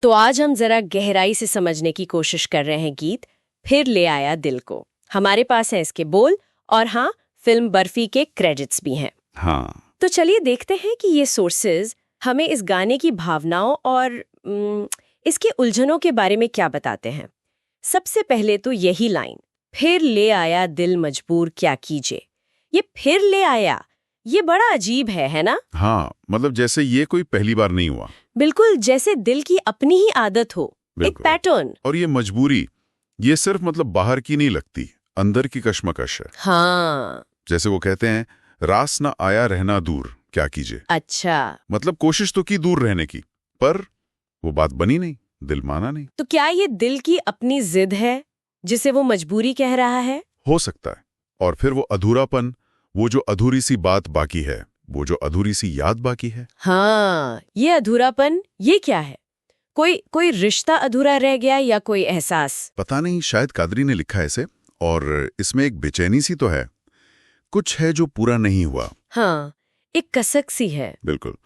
तो आज हम जरा गहराई से समझने की कोशिश कर रहे हैं गीत फिर ले आया दिल को। हमारे पास है इसके बोल और हाँ, फिल्म बर्फी के क्रेडिट्स भी हैं। हाँ, तो चलिए देखते हैं कि ये सोर्सेज हमें इस गाने की भावनाओं और इसके उलझनों के बारे में क्या बताते हैं। सबसे पहले तो यही लाइन, फिर ले आया दिल मजबूर क्या कीजिए। ये फिर ले आया, ये बड़ा अजीब है ना? हाँ, मतलब जैसे ये कोई पहली बार नहीं हुआ। बिल्कुल, जैसे दिल की अपनी ही आदत हो, एक बिल्कुल। पैटर्न। और ये मजबूरी, ये सिर्फ मतलब बाहर की नहीं लगती, अंदर की कश्मकश है। हाँ, जैसे वो कहते हैं, रास ना आया रहना दूर क्या कीजिए। अच्छा। मतलब कोशिश तो की दूर रहने की, पर वो बात बनी नहीं, दिल माना नहीं। तो क्या ये दिल की अपनी जिद है जिसे वो मजबूरी कह रहा है? हो सकता है। और फिर वो अधूरापन, वो जो अधूरी सी बात बाकी है, वो जो अधूरी सी याद बाकी है। हाँ, ये अधूरापन, ये क्या है? कोई रिश्ता अधूरा रह गया या कोई एहसास? पता नहीं, शायद कादरी ने लिखा ऐसे। और इसमें एक बेचैनी सी तो है, कुछ है जो पूरा नहीं हुआ। हाँ, एक कसक सी है। बिल्कुल।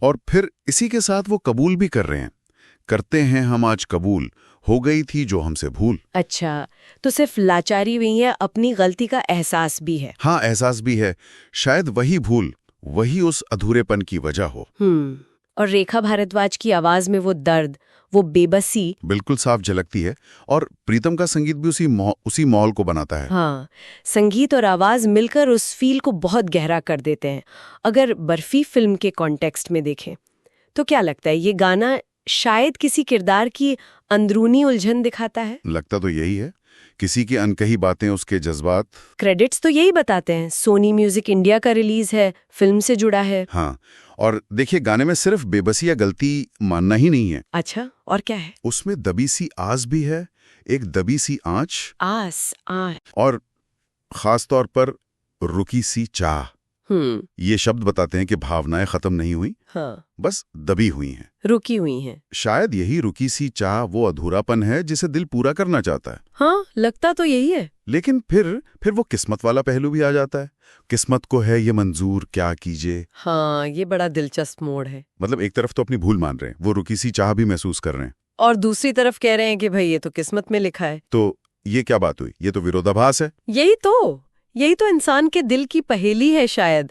और फिर इसी के साथ वो कबूल भी कर रहे हैं, करते हैं हम आज कबूल, हो गई थी जो हमसे भूल। अच्छा, तो सिर्फ लाचारी भी है, अपनी गलती का एहसास भी है। हाँ, एहसास भी है। शायद वही भूल, वही उस अधूरेपन की वजह हो। और रेखा भारद्वाज की आवाज में वो दर्द, वो बेबसी बिल्कुल साफ झलकती है। और प्रीतम का संगीत भी उसी माहौल को बनाता है। हाँ, संगीत और आवाज मिलकर उस फील को बहुत गहरा कर देते हैं। अगर बर्फी फिल्म के कॉन्टेक्स्ट में देखें तो क्या लगता है, ये गाना शायद किसी किरदार की अंदरूनी उलझन दिखाता है? लगता तो यही है, किसी की अनकही बातें, उसके जज्बात। क्रेडिट्स तो यही बताते हैं, सोनी म्यूजिक इंडिया का रिलीज है, फिल्म से जुड़ा है। हाँ, और देखिए, गाने में सिर्फ बेबसी या गलती मानना ही नहीं है। अच्छा, और क्या है? उसमें दबी सी आस भी है, एक दबी सी आंच। आस आस। और खास तौर पर रुकी सी चाह। ये शब्द बताते हैं कि भावनाएं खत्म नहीं हुई, हाँ, बस दबी हुई हैं, रुकी हुई हैं। शायद यही रुकी सी चाह वो अधूरापन है जिसे दिल पूरा करना चाहता है। हाँ, लगता तो यही है। लेकिन फिर वो किस्मत वाला पहलू भी आ जाता है। किस्मत को है ये मंजूर क्या कीजिए। हाँ, ये बड़ा दिलचस्प मोड़ है। मतलब एक तरफ तो अपनी भूल मान रहे हैं, वो रुकी सी चाह भी महसूस कर रहे हैं, और दूसरी तरफ कह रहे हैं कि भाई ये तो किस्मत में लिखा है। तो ये क्या बात हुई? ये तो विरोधाभास है। यही तो इंसान के दिल की पहेली है। शायद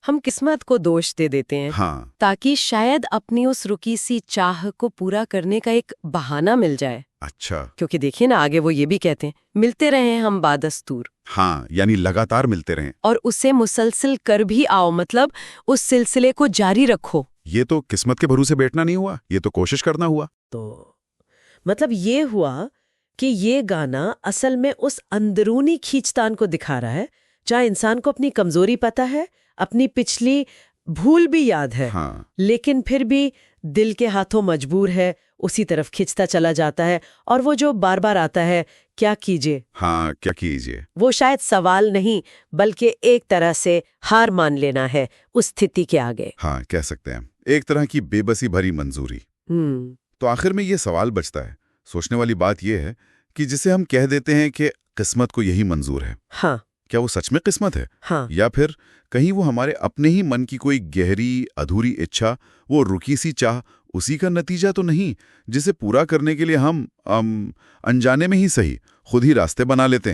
हम किस्मत को दोष दे देते हैं, हाँ, ताकि शायद अपनी उस रुकी सी चाह को पूरा करने का एक बहाना मिल जाए। अच्छा। क्योंकि देखिए ना, आगे वो ये भी कहते हैं, मिलते रहे हम बादस्तूर। हाँ, यानी लगातार मिलते रहें। और उसे मुसलसल कर भी आओ, मतलब उस सिलसिले को जारी रखो। ये तो किस्मत के भरोसे बैठना नहीं हुआ, ये तो कोशिश करना हुआ। तो मतलब ये हुआ कि ये गाना असल में उस अंदरूनी खींचतान को दिखा रहा है, जहाँ इंसान को अपनी कमजोरी पता है, अपनी पिछली भूल भी याद है। हाँ, लेकिन फिर भी दिल के हाथों मजबूर है, उसी तरफ खिंचता चला जाता है। और वो जो बार बार आता है, क्या कीजिए। हाँ, क्या कीजिए। वो शायद सवाल नहीं, बल्कि एक तरह से हार मान लेना है उस स्थिति के आगे। हाँ, कह सकते हैं एक तरह की बेबसी भरी मंजूरी। तो आखिर में ये सवाल बचता है, सोचने वाली बात यह है कि जिसे हम कह देते हैं कि किस्मत को यही मंजूर है, हाँ, क्या वो सच में किस्मत है? हाँ, या फिर कहीं वो हमारे अपने ही मन की कोई गहरी अधूरी इच्छा, वो रुकी सी चाह, उसी का नतीजा तो नहीं, जिसे पूरा करने के लिए हम अनजाने में ही सही खुद ही रास्ते बना लेते हैं।